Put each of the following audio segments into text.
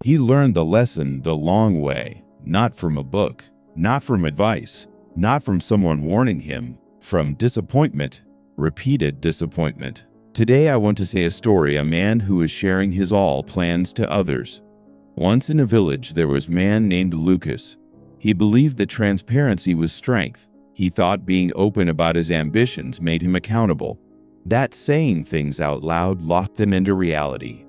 He learned the lesson the long way, not from a book, not from advice, not from someone warning him, from disappointment, repeated disappointment. Today I want to say a story, a man who is sharing his all plans to others. Once in a village there was a man named Lucas. He believed that transparency was strength. He thought being open about his ambitions made him accountable. That saying things out loud locked them into reality.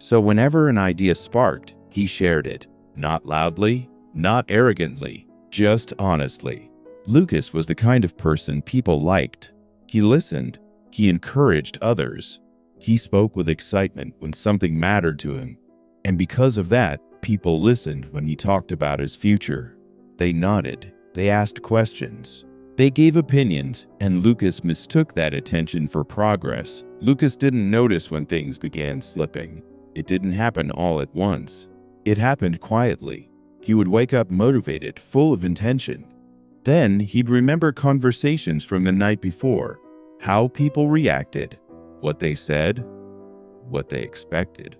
So whenever an idea sparked, he shared it. Not loudly, not arrogantly, just honestly. Lucas was the kind of person people liked. He listened. He encouraged others. He spoke with excitement when something mattered to him. And because of that, people listened when he talked about his future. They nodded. They asked questions. They gave opinions, and Lucas mistook that attention for progress. Lucas didn't notice when things began slipping. It didn't happen all at once. It happened quietly. He would wake up motivated, full of intention. Then he'd remember conversations from the night before, how people reacted, what they said, what they expected.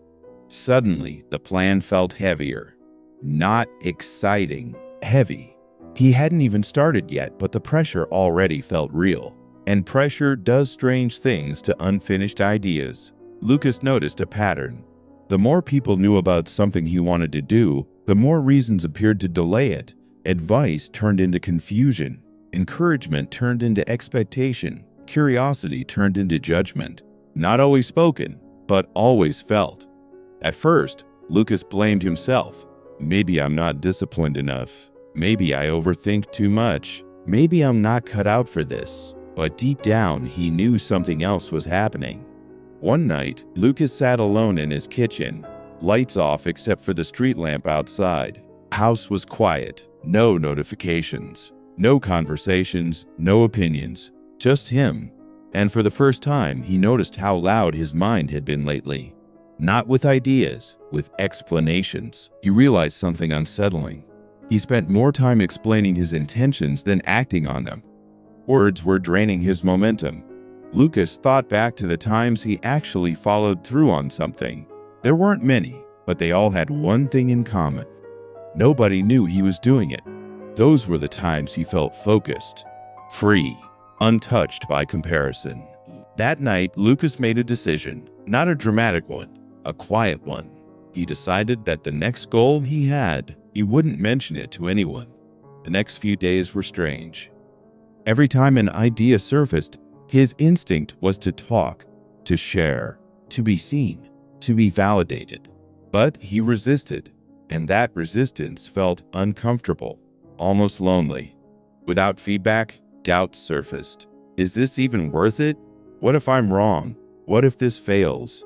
Suddenly, the plan felt heavier. Not exciting, heavy. He hadn't even started yet, but the pressure already felt real. And pressure does strange things to unfinished ideas. Lucas noticed a pattern. The more people knew about something he wanted to do, the more reasons appeared to delay it. Advice turned into confusion. Encouragement turned into expectation. Curiosity turned into judgment. Not always spoken, but always felt. At first, Lucas blamed himself. Maybe I'm not disciplined enough. Maybe I overthink too much. Maybe I'm not cut out for this. But deep down, he knew something else was happening. One night, Lucas sat alone in his kitchen, lights off except for the street lamp outside. House was quiet, no notifications, no conversations, no opinions, just him. And for the first time, he noticed how loud his mind had been lately. Not with ideas, with explanations. He realized something unsettling. He spent more time explaining his intentions than acting on them. Words were draining his momentum. Lucas thought back to the times he actually followed through on something. There weren't many, but they all had one thing in common. Nobody knew he was doing it. Those were the times he felt focused, free, untouched by comparison. That night, Lucas made a decision, not a dramatic one, a quiet one. He decided that the next goal he had, he wouldn't mention it to anyone. The next few days were strange. Every time an idea surfaced, his instinct was to talk, to share, to be seen, to be validated. But he resisted, and that resistance felt uncomfortable, almost lonely. Without feedback, doubts surfaced. Is this even worth it? What if I'm wrong? What if this fails?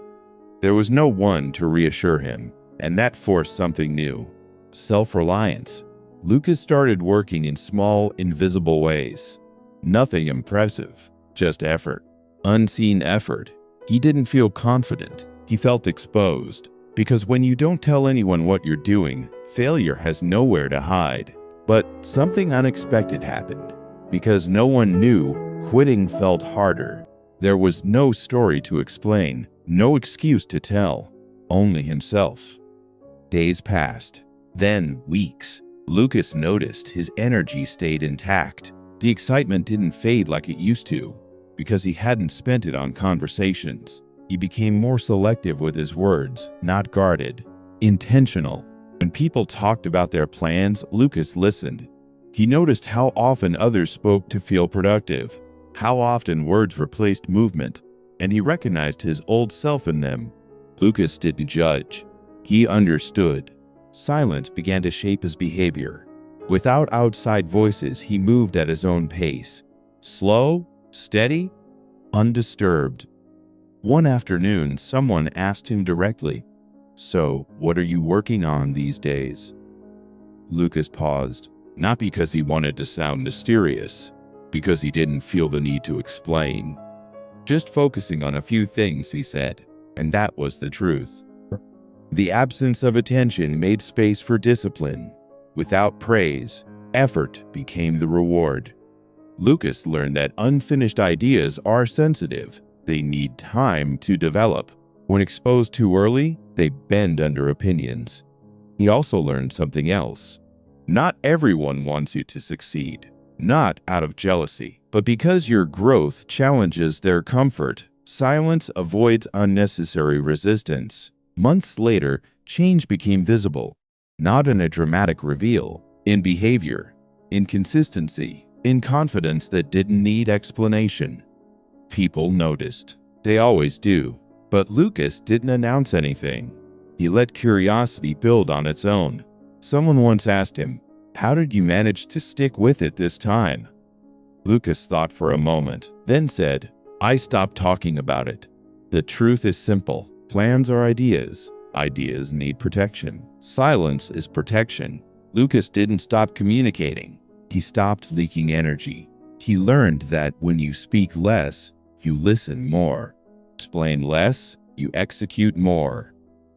There was no one to reassure him, and that forced something new. Self-reliance. Lucas started working in small, invisible ways. Nothing impressive, just effort. Unseen effort. He didn't feel confident. He felt exposed. Because when you don't tell anyone what you're doing, failure has nowhere to hide. But something unexpected happened. Because no one knew, quitting felt harder. There was no story to explain, no excuse to tell, only himself. Days passed, then weeks. Lucas noticed his energy stayed intact. The excitement didn't fade like it used to, because he hadn't spent it on conversations. He became more selective with his words, not guarded, intentional. When people talked about their plans, Lucas listened. He noticed how often others spoke to feel productive, how often words replaced movement, and he recognized his old self in them. Lucas didn't judge. He understood. Silence began to shape his behavior. Without outside voices, he moved at his own pace. Slow, steady, undisturbed. One afternoon, someone asked him directly, "So, what are you working on these days?" Lucas paused, not because he wanted to sound mysterious, because he didn't feel the need to explain. Just focusing on a few things, he said, and that was the truth. The absence of attention made space for discipline. Without praise, effort became the reward. Lucas learned that unfinished ideas are sensitive. They need time to develop. When exposed too early, they bend under opinions. He also learned something else. Not everyone wants you to succeed, not out of jealousy, but because your growth challenges their comfort. Silence avoids unnecessary resistance. Months later, change became visible, not in a dramatic reveal, in behavior, in consistency, in confidence that didn't need explanation. People noticed. They always do. But Lucas didn't announce anything. He let curiosity build on its own. Someone once asked him, "How did you manage to stick with it this time?" Lucas thought for a moment, then said, "I stopped talking about it. The truth is simple. Plans are ideas. Ideas need protection. Silence is protection." Lucas didn't stop communicating. He stopped leaking energy. He learned that when you speak less, you listen more. Explain less, you execute more.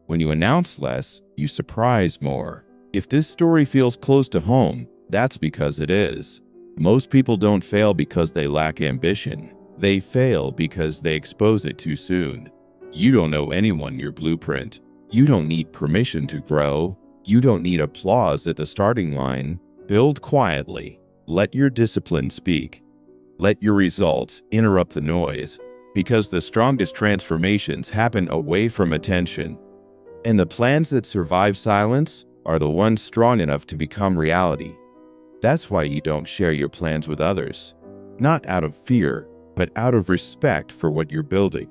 When you announce less, you surprise more. If this story feels close to home, that's because it is. Most people don't fail because they lack ambition. They fail because they expose it too soon. You don't owe anyone your blueprint. You don't need permission to grow. You don't need applause at the starting line. Build quietly. Let your discipline speak. Let your results interrupt the noise. Because the strongest transformations happen away from attention. And the plans that survive silence are the ones strong enough to become reality. That's why you don't share your plans with others. Not out of fear, but out of respect for what you're building.